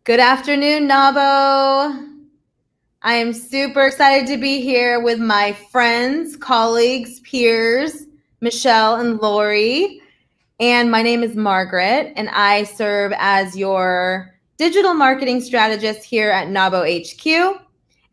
Good afternoon, NAWBO. I am super excited to be here with my friends, colleagues, peers, Michelle and Lori. And my name is Margaret, and I serve as your digital marketing strategist here at NAWBO HQ.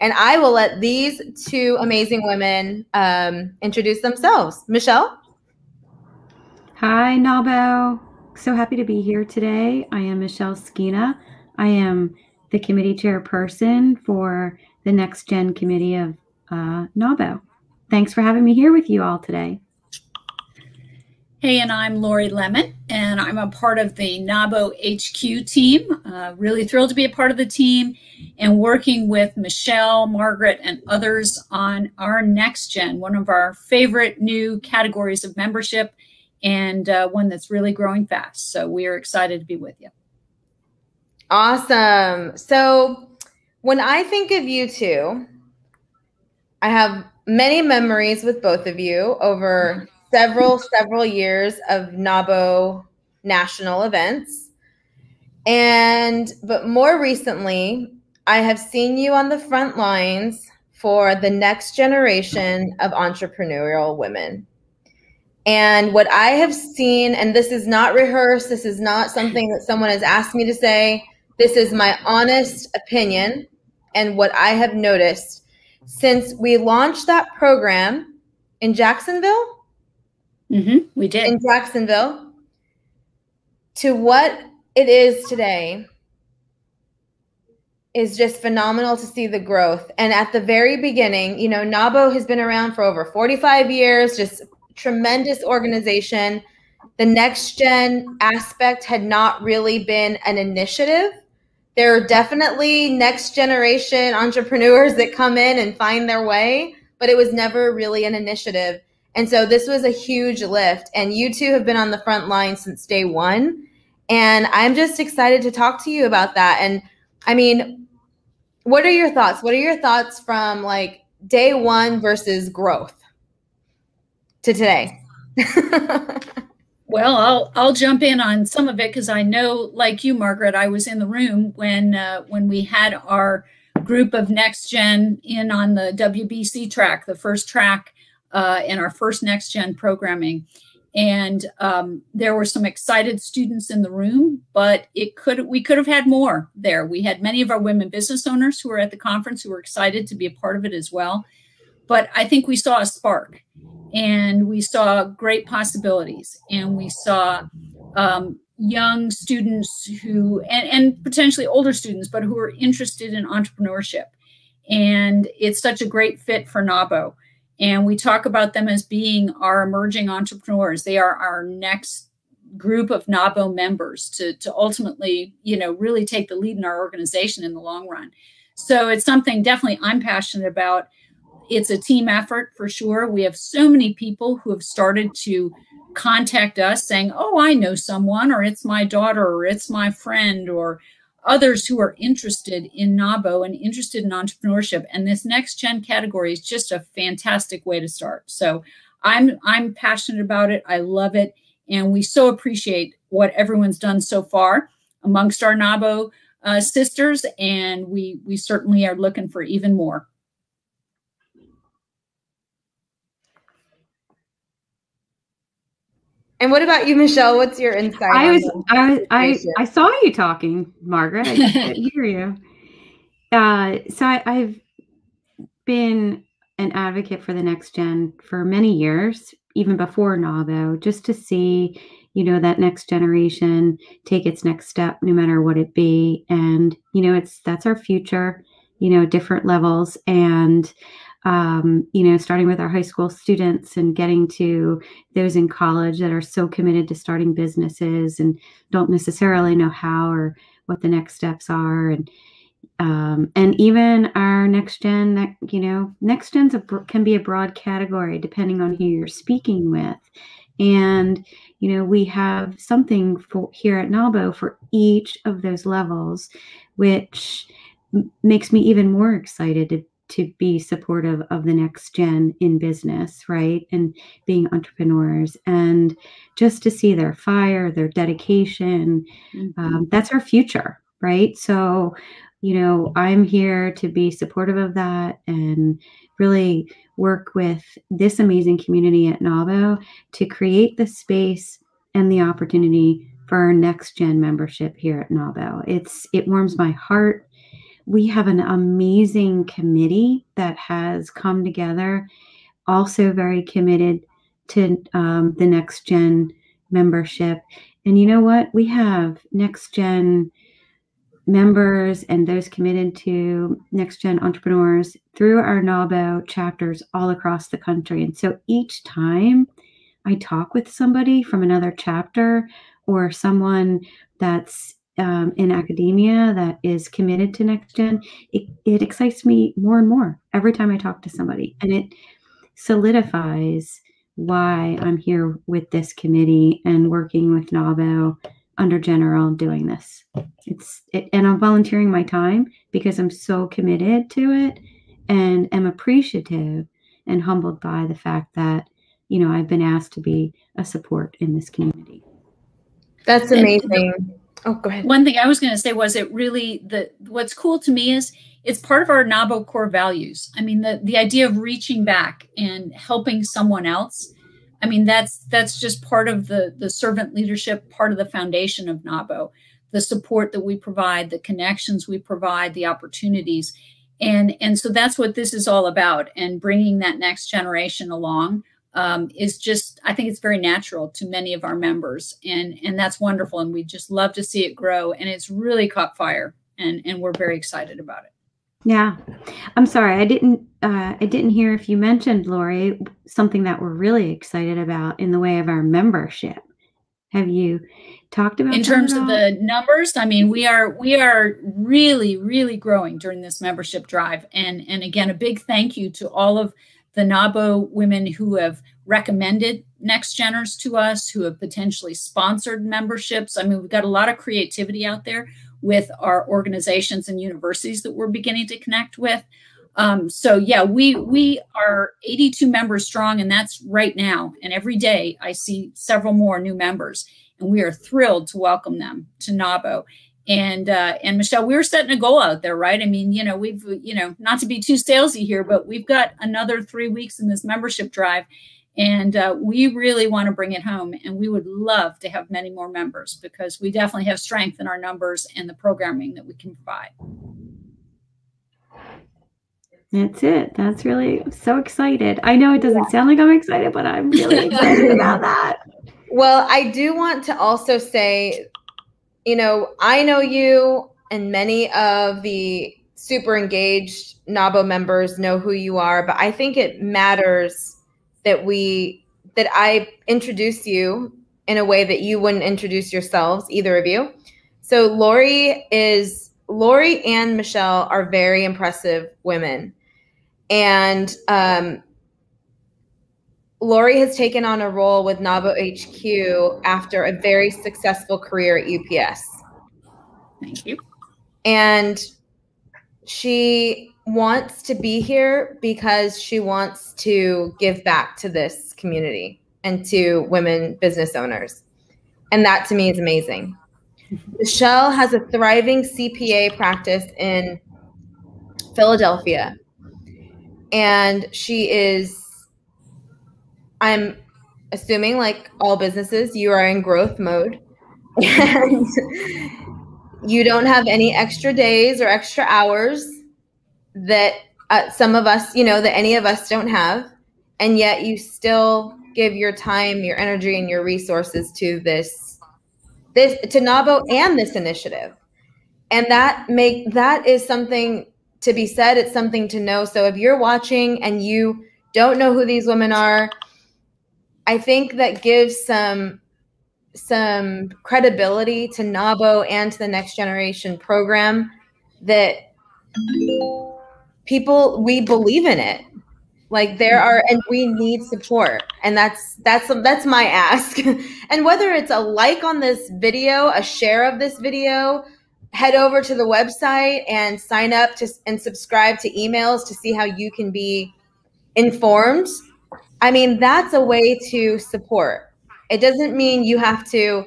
And I will let these two amazing women introduce themselves. Michelle? Hi, NAWBO. So happy to be here today. I am Michelle Skina. I am the committee chairperson for the Next Gen Committee of NAWBO. Thanks for having me here with you all today. Hey, and I'm Lori Lemon, and I'm a part of the NAWBO HQ team. Really thrilled to be a part of the team and working with Michelle, Margaret, and others on our Next Gen, one of our favorite new categories of membership and one that's really growing fast. So we are excited to be with you. Awesome. So when I think of you two, I have many memories with both of you over several years of NAWBO national events. But more recently, I have seen you on the front lines for the next generation of entrepreneurial women. And what I have seen, and this is not rehearsed, this is not something that someone has asked me to say, this is my honest opinion and what I have noticed since we launched that program in Jacksonville. We did. In Jacksonville, to what it is today is just phenomenal to see the growth. And at the very beginning, you know, NAWBO has been around for over 45 years, just tremendous organization. The next gen aspect had not really been an initiative. There are definitely next generation entrepreneurs that come in and find their way, but it was never really an initiative. And so this was a huge lift, and you two have been on the front line since day one. And I'm just excited to talk to you about that. And I mean, what are your thoughts? What are your thoughts from like day one versus growth to today? Well, I'll jump in on some of it because I know, like you, Margaret, I was in the room when we had our group of Next Gen in on the WBC track, the first track in our first Next Gen programming. And there were some excited students in the room, but we could have had more there. We had many of our women business owners who were at the conference who were excited to be a part of it as well. But I think we saw a spark. And we saw great possibilities, and we saw young students who, and potentially older students, but who are interested in entrepreneurship. And it's such a great fit for NAWBO. And we talk about them as being our emerging entrepreneurs. They are our next group of NAWBO members to ultimately, you know, really take the lead in our organization in the long run. So it's something definitely I'm passionate about. It's a team effort for sure. We have so many people who have started to contact us saying, oh, I know someone, or it's my daughter, or it's my friend, or others who are interested in NAWBO and interested in entrepreneurship. And this next gen category is just a fantastic way to start. So I'm passionate about it. I love it. And we so appreciate what everyone's done so far amongst our NAWBO sisters. And we certainly are looking for even more. And what about you, Michelle? What's your insight? I saw you talking, Margaret. I couldn't hear you. So I've been an advocate for the next gen for many years, even before NAWBO, just to see, you know, that next generation take its next step, no matter what it be. And, you know, that's our future, you know, different levels. And you know, starting with our high school students and getting to those in college that are so committed to starting businesses and don't necessarily know how or what the next steps are. And even our next gen, that, you know, next gen's can be a broad category depending on who you're speaking with. And, you know, we have something here at NAWBO for each of those levels, which makes me even more excited to be supportive of the next gen in business, right? And being entrepreneurs, and just to see their fire, their dedication. That's our future, right? So, you know, I'm here to be supportive of that and really work with this amazing community at NAWBO to create the space and the opportunity for our next gen membership here at NAWBO. It warms my heart. We have an amazing committee that has come together, also very committed to the next gen membership. And you know what? We have next gen members and those committed to next gen entrepreneurs through our NAWBO chapters all across the country. And so each time I talk with somebody from another chapter or someone that's in academia that is committed to next gen, it excites me more and more every time I talk to somebody, and it solidifies why I'm here with this committee and working with NAWBO under General doing this. And I'm volunteering my time because I'm so committed to it and am appreciative and humbled by the fact that, you know, I've been asked to be a support in this community. That's amazing. Oh, go ahead. One thing I was going to say was what's cool to me is it's part of our NAWBO core values. I mean, the idea of reaching back and helping someone else. I mean, that's just part of the servant leadership, part of the foundation of NAWBO, the support that we provide, the connections we provide, the opportunities. And so that's what this is all about. And bringing that next generation along is just, I think it's very natural to many of our members. And that's wonderful. And we just love to see it grow. And it's really caught fire. And we're very excited about it. Yeah. I'm sorry. I didn't hear if you mentioned, Lori, something that we're really excited about in the way of our membership. Have you talked about in terms of the numbers? I mean, we are really, really growing during this membership drive. And again, a big thank you to all of the NAWBO women who have recommended Next Geners to us, who have potentially sponsored memberships. I mean, we've got a lot of creativity out there with our organizations and universities that we're beginning to connect with. So yeah, we are 82 members strong, and that's right now. And every day I see several more new members, and we are thrilled to welcome them to NAWBO. And Michelle, we were setting a goal out there, right? I mean, you know, we've, you know, not to be too salesy here, but we've got another 3 weeks in this membership drive. And we really want to bring it home. And we would love to have many more members because we definitely have strength in our numbers and the programming that we can provide. That's it. That's really, I'm so excited. I know it doesn't sound like I'm excited, but I'm really excited about that. Well, I do want to also say, you know, I know you and many of the super engaged NAWBO members know who you are, but I think it matters that I introduce you in a way that you wouldn't introduce yourselves, either of you. So Lori and Michelle are very impressive women. And Lori has taken on a role with NAWBO HQ after a very successful career at UPS. Thank you. And she wants to be here because she wants to give back to this community and to women business owners. And that to me is amazing. Michelle has a thriving CPA practice in Philadelphia. And she is, I'm assuming, like all businesses, you are in growth mode. And you don't have any extra days or extra hours that some of us, you know, that any of us don't have. And yet you still give your time, your energy, and your resources to to NAWBO and this initiative. And that is something to be said. It's something to know. So if you're watching and you don't know who these women are, I think that gives some credibility to NAWBO and to the Next Generation program that we believe in it. Like and we need support. And that's my ask. And whether it's a like on this video, a share of this video, head over to the website and sign up and subscribe to emails to see how you can be informed. I mean, that's a way to support. It doesn't mean you have to,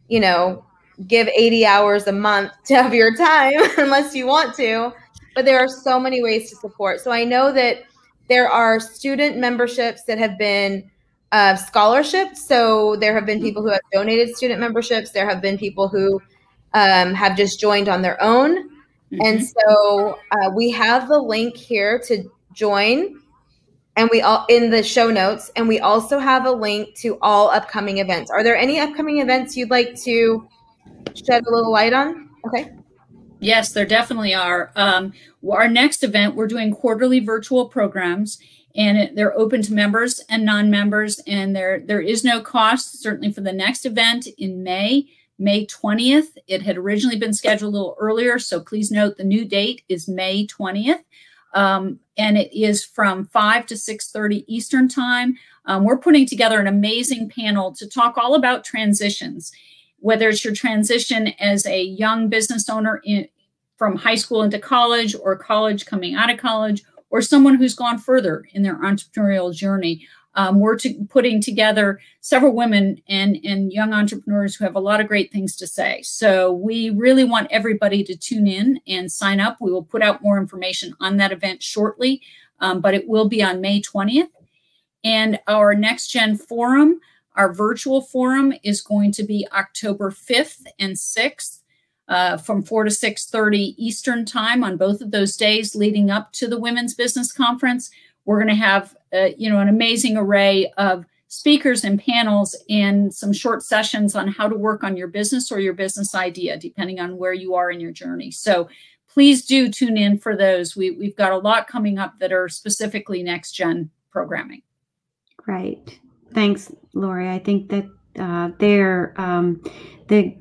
you know, give 80 hours a month of your time unless you want to, but there are so many ways to support. So I know that there are student memberships that have been scholarships. So there have been people who have donated student memberships. There have been people who have just joined on their own. And so we have the link here to join, and we all in the show notes, and we also have a link to all upcoming events. Are there any upcoming events you'd like to shed a little light on? Okay. Yes, there definitely are. Our next event, we're doing quarterly virtual programs, and they're open to members and non-members, and there is no cost, certainly for the next event in May 20th. It had originally been scheduled a little earlier, so please note the new date is May 20th. And it is from 5 to 6:30 Eastern time. We're putting together an amazing panel to talk all about transitions, whether it's your transition as a young business owner from high school into college, or college coming out of college, or someone who's gone further in their entrepreneurial journey. We're putting together several women and young entrepreneurs who have a lot of great things to say. So we really want everybody to tune in and sign up. We will put out more information on that event shortly, but it will be on May 20th. And our Next Gen Forum, our virtual forum, is going to be October 5th and 6th from 4 to 6:30 Eastern time on both of those days leading up to the Women's Business Conference. We're going to have an amazing array of speakers and panels and some short sessions on how to work on your business or your business idea, depending on where you are in your journey. So please do tune in for those. We've got a lot coming up that are specifically Next Gen programming. Right. Thanks, Lori. I think that they're the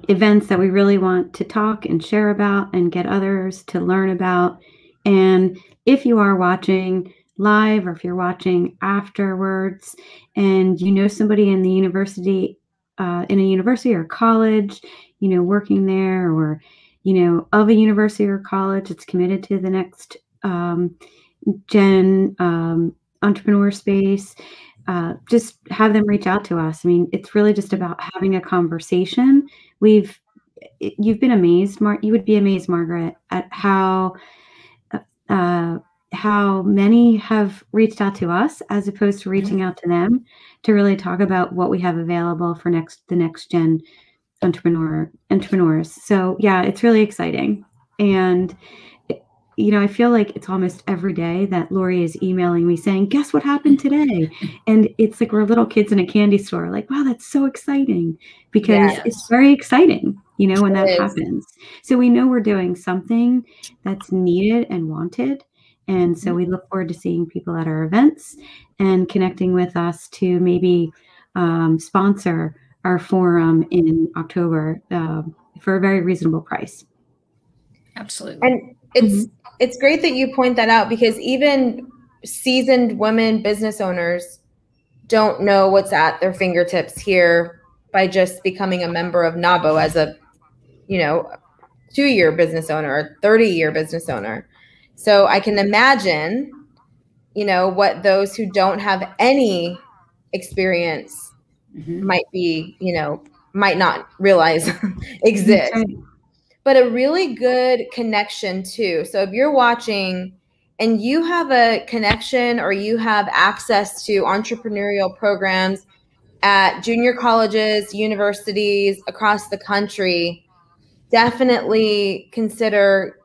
events that we really want to talk and share about and get others to learn about. And if you are watching live, or if you're watching afterwards, and you know somebody in the university, in a university or college, working there, or, of a university or college that's committed to the next gen entrepreneur space, just have them reach out to us. I mean, it's really just about having a conversation. You've been amazed, you would be amazed, Margaret, at how many have reached out to us as opposed to reaching out to them to really talk about what we have available for the next gen entrepreneurs. So yeah, it's really exciting. And I feel like it's almost every day that Lori is emailing me saying, guess what happened today? And it's like we're little kids in a candy store, like, wow, that's so exciting, because it's very exciting, when that happens. So we know we're doing something that's needed and wanted. And so we look forward to seeing people at our events and connecting with us to maybe sponsor our forum in October for a very reasonable price. Absolutely. And it's great that you point that out, because even seasoned women business owners don't know what's at their fingertips here by just becoming a member of NAWBO as a 2-year business owner or 30-year business owner. So I can imagine, what those who don't have any experience might be, might not realize exist. But a really good connection too. So if you're watching and you have a connection or you have access to entrepreneurial programs at junior colleges, universities across the country, definitely consider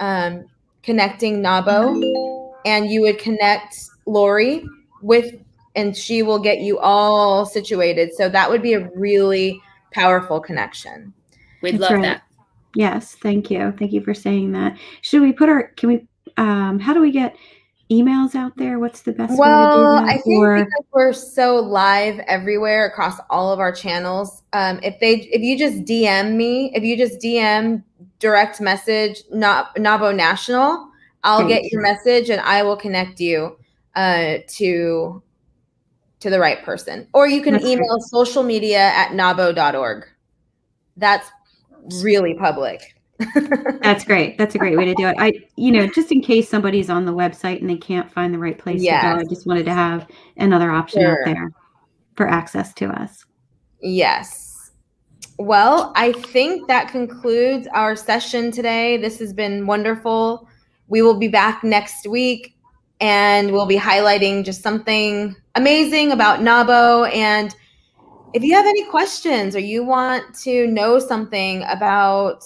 connecting NAWBO, and you would connect Lori with, and she will get you all situated. So that would be a really powerful connection. We'd love that. Yes. Thank you. Thank you for saying that. Should we how do we get emails out there? What's the best way to do that? I think because we're so live everywhere across all of our channels, if you just DM me, direct message NAWBO National, I'll get your message and I will connect you to the right person. Or you can email socialmedia@nawbo.org. That's really public. That's great. That's a great way to do it. Just in case somebody's on the website and they can't find the right place to go, I just wanted to have another option out there for access to us. Yes. Well, I think that concludes our session today. This has been wonderful. We will be back next week, and we'll be highlighting just something amazing about NAWBO. And if you have any questions or you want to know something about,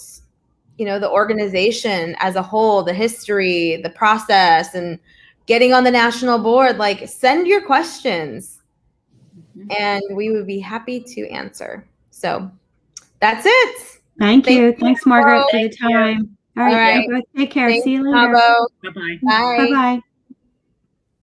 the organization as a whole, the history, the process, and getting on the national board, like, send your questions and we would be happy to answer. So that's it. Thank you. Thanks, Margaret, for the time. All right. All right. Take care. Thanks, see you later. NAWBO. Bye-bye. Bye. Bye-bye.